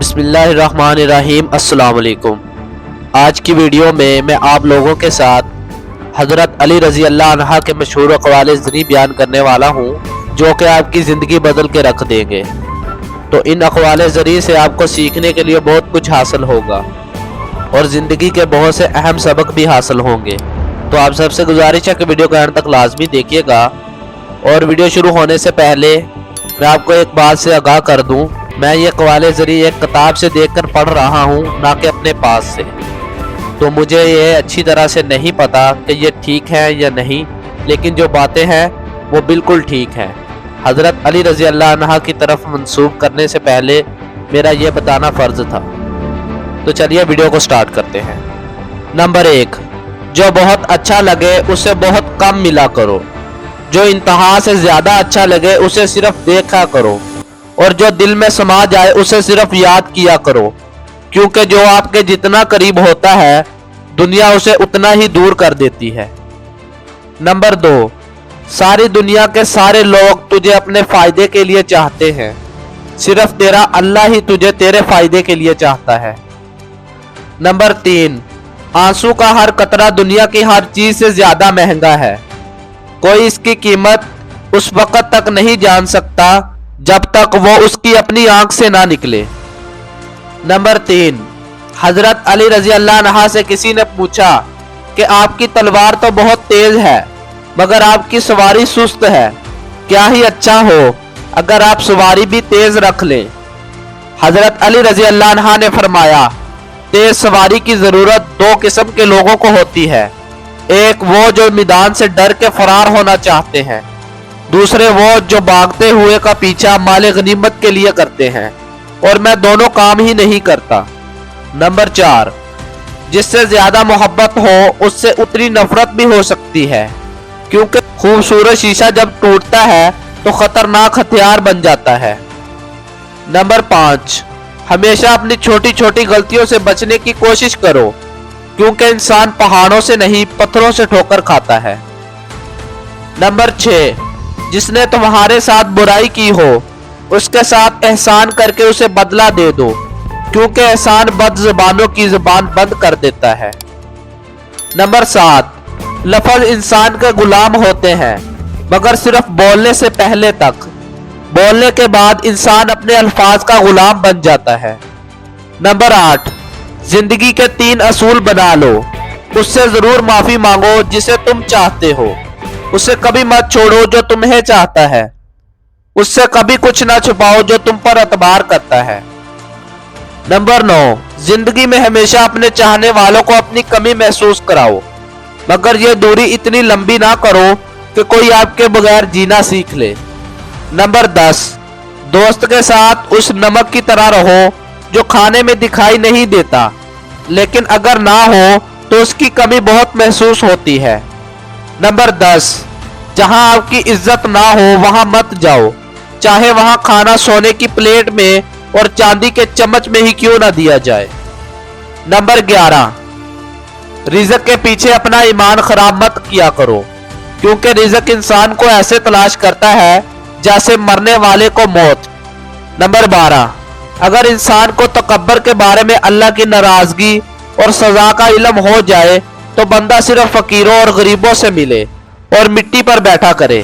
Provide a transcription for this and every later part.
बिस्मिल्लाहिर्रहमानिर्रहीम। अस्सलाम वालेकुम। आज की वीडियो में मैं आप लोगों के साथ हज़रत अली रज़ी अल्लाह अन्हा के मशहूर अक़वाल ज़री बयान करने वाला हूँ, जो कि आपकी ज़िंदगी बदल के रख देंगे। तो इन अक़वाल ज़री से आपको सीखने के लिए बहुत कुछ हासिल होगा और ज़िंदगी के बहुत से अहम सबक भी हासिल होंगे। तो आप सबसे गुजारिश है कि वीडियो को अंत तक लाजमी देखिएगा। और वीडियो शुरू होने से पहले मैं आपको एक बात से आगाह कर दूं, मैं ये अक़वाल ज़री एक किताब से देखकर पढ़ रहा हूँ, ना कि अपने पास से। तो मुझे ये अच्छी तरह से नहीं पता कि ये ठीक है या नहीं, लेकिन जो बातें हैं वो बिल्कुल ठीक हैं। हज़रत अली रज़ी अल्लाह अन्हा की तरफ मंसूब करने से पहले मेरा ये बताना फ़र्ज़ था। तो चलिए वीडियो को स्टार्ट करते हैं। नंबर 1, जो बहुत अच्छा लगे उसे बहुत कम मिला करो। जो इंतहा से ज़्यादा अच्छा लगे उसे सिर्फ देखा करो, और जो दिल में समा जाए उसे सिर्फ याद किया करो, क्योंकि जो आपके जितना करीब होता है दुनिया उसे उतना ही दूर कर देती है। नंबर 2, सारी दुनिया के सारे लोग तुझे अपने फायदे के लिए चाहते हैं, सिर्फ तेरा अल्लाह ही तुझे तेरे फायदे के लिए चाहता है। नंबर 3, आंसू का हर कतरा दुनिया की हर चीज से ज्यादा महंगा है। कोई इसकी कीमत उस वक्त तक नहीं जान सकता जब तक वो उसकी अपनी आंख से ना निकले। नंबर 3, हजरत अली रजी अल्लाह अन्हा से किसी ने पूछा कि आपकी तलवार तो बहुत तेज है मगर आपकी सवारी सुस्त है, क्या ही अच्छा हो अगर आप सवारी भी तेज रख लें। हजरत अली रजी अल्लाह अन्हा ने फरमाया, तेज सवारी की जरूरत 2 किस्म के लोगों को होती है। एक वो जो मैदान से डर के फरार होना चाहते हैं, दूसरे वो जो भागते हुए का पीछा माले गनीमत के लिए करते हैं, और मैं दोनों काम ही नहीं करता। नंबर 4, जिससे ज्यादा मोहब्बत हो उससे उतनी नफरत भी हो सकती है, क्योंकि खूबसूरत शीशा जब टूटता है तो खतरनाक हथियार बन जाता है। नंबर 5, हमेशा अपनी छोटी छोटी गलतियों से बचने की कोशिश करो, क्योंकि इंसान पहाड़ों से नहीं पत्थरों से ठोकर खाता है। नंबर 6, जिसने तुम्हारे साथ बुराई की हो उसके साथ एहसान करके उसे बदला दे दो, क्योंकि एहसान बदज़बानों की जुबान बंद कर देता है। नंबर 7, लफ्ज़ इंसान के गुलाम होते हैं मगर सिर्फ बोलने से पहले तक, बोलने के बाद इंसान अपने अल्फाज का गुलाम बन जाता है। नंबर 8, जिंदगी के 3 असूल बना लो। उससे जरूर माफी मांगो जिसे तुम चाहते हो, उससे कभी मत छोड़ो जो तुम्हें चाहता है, उससे कभी कुछ ना छुपाओ जो तुम पर एतबार करता है। नंबर 9, जिंदगी में हमेशा अपने चाहने वालों को अपनी कमी महसूस कराओ, मगर यह दूरी इतनी लंबी ना करो कि कोई आपके बगैर जीना सीख ले। नंबर 10, दोस्त के साथ उस नमक की तरह रहो जो खाने में दिखाई नहीं देता, लेकिन अगर ना हो तो उसकी कमी बहुत महसूस होती है। नंबर 10, जहां आपकी इज्जत ना हो वहां मत जाओ, चाहे वहां खाना सोने की प्लेट में और चांदी के चम्मच में ही क्यों ना दिया जाए। नंबर 11, रिज़्क के पीछे अपना ईमान खराब मत किया करो, क्योंकि रिज़्क इंसान को ऐसे तलाश करता है जैसे मरने वाले को मौत। नंबर 12, अगर इंसान को तकब्बर के बारे में अल्लाह की नाराजगी और सजा का इल्म हो जाए तो बंदा सिर्फ फकीरों और गरीबों से मिले और मिट्टी पर बैठा करे।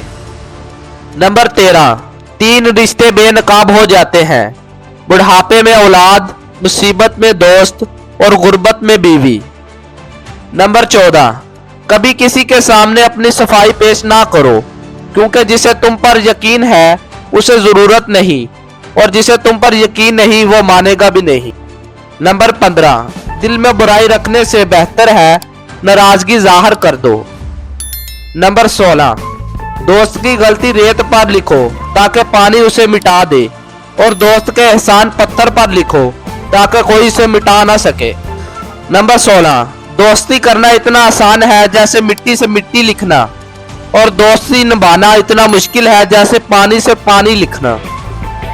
नंबर 13, 3 रिश्ते बेनकाब हो जाते हैं, बुढ़ापे में औलाद, मुसीबत में दोस्त और गुर्बत में बीवी। नंबर 14, कभी किसी के सामने अपनी सफाई पेश ना करो, क्योंकि जिसे तुम पर यकीन है उसे जरूरत नहीं, और जिसे तुम पर यकीन नहीं वो मानेगा भी नहीं। नंबर 15, दिल में बुराई रखने से बेहतर है नाराजगी जाहिर कर दो। नंबर 16, दोस्त की गलती रेत पर लिखो ताकि पानी उसे मिटा दे, और दोस्त के एहसान पत्थर पर लिखो ताकि कोई इसे मिटा ना सके। नंबर 16, दोस्ती करना इतना आसान है जैसे मिट्टी से मिट्टी लिखना, और दोस्ती निभाना इतना मुश्किल है जैसे पानी से पानी लिखना।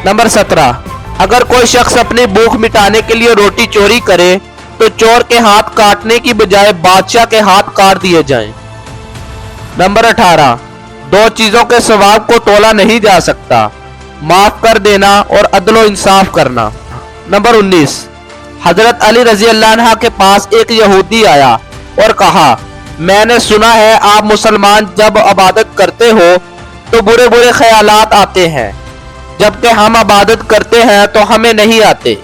नंबर 17, अगर कोई शख्स अपनी भूख मिटाने के लिए रोटी चोरी करे तो चोर के हाथ काटने की बजाय बादशाह के हाथ काट दिए जाएं। नंबर 18, 2 चीजों के सवाब को तोला नहीं जा सकता, माफ कर देना और अदलो इंसाफ करना। नंबर 19, हजरत अली रजी अल्लाह अन्हा के पास एक यहूदी आया और कहा, मैंने सुना है आप मुसलमान जब इबादत करते हो तो बुरे बुरे ख्यालात आते हैं, जबकि हम इबादत करते हैं तो हमें नहीं आते।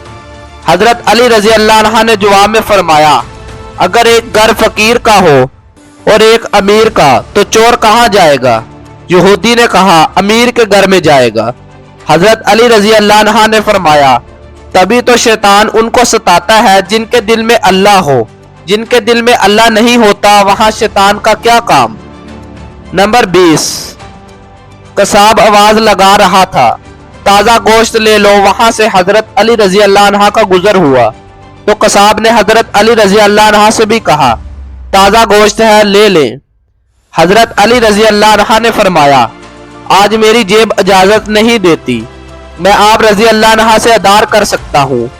हजरत अली रजी अल्लाह अन्हा ने जवाब में फरमाया, अगर एक घर फकीर का हो और एक अमीर का तो चोर कहाँ जाएगा? यहूदी ने कहा, अमीर के घर में जाएगा। हजरत अली रजी अल्लाह अन्हा ने फरमाया, तभी तो शैतान उनको सताता है जिनके दिल में अल्लाह हो, जिनके दिल में अल्लाह नहीं होता वहां शैतान का क्या काम। नंबर 20, कसाब आवाज लगा रहा था, ताजा गोश्त ले लो। वहां से हजरत अली रजी अल्लाह अन्हा का गुजर हुआ तो कसाब ने हजरत अली रजी अल्लाह अन्हा से भी कहा, ताजा गोश्त है, ले लें। हजरत अली रजी अल्लाह अन्हा ने फरमाया, आज मेरी जेब इजाजत नहीं देती, मैं आप रजी अल्लाह अन्हा से अदार कर सकता हूँ।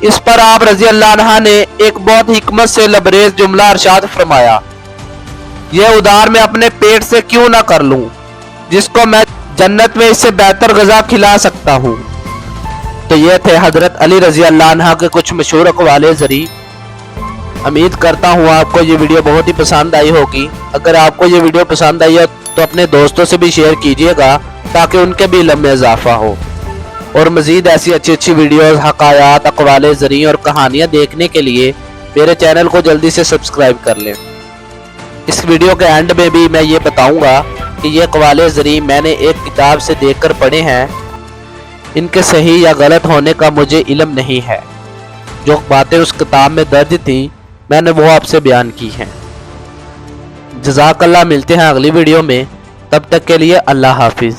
इस पर आप रजी अल्लाह अन्हा ने एक बहुत हिकमत से लबरेज जुमला इरशाद फरमाया, यह उधार मैं अपने पेट से क्यों ना कर लूं, जिसको मैं जन्नत में इससे बेहतर गजा खिला सकता हूँ। तो ये थे हजरत अली रजी अल्लाह अन्हा के कुछ मशहूर अक़वाले ज़री। उम्मीद करता हूँ आपको ये वीडियो बहुत ही पसंद आई होगी। अगर आपको ये वीडियो पसंद आई है तो अपने दोस्तों से भी शेयर कीजिएगा ताकि उनके भी इल्म में इजाफा हो। और मज़ीद ऐसी अच्छी अच्छी वीडियोस, हकायात, अक़वाले ज़री और कहानियाँ देखने के लिए मेरे चैनल को जल्दी से सब्सक्राइब कर लें। इस वीडियो के एंड में भी मैं ये बताऊँगा कि ये अक़वाले ज़री मैंने एक किताब से देखकर पढ़े हैं, इनके सही या गलत होने का मुझे इल्म नहीं है। जो बातें उस किताब में दर्ज थी मैंने वो आपसे बयान की हैं। जज़ाकल्लाह। मिलते हैं अगली वीडियो में, तब तक के लिए अल्लाह हाफिज़।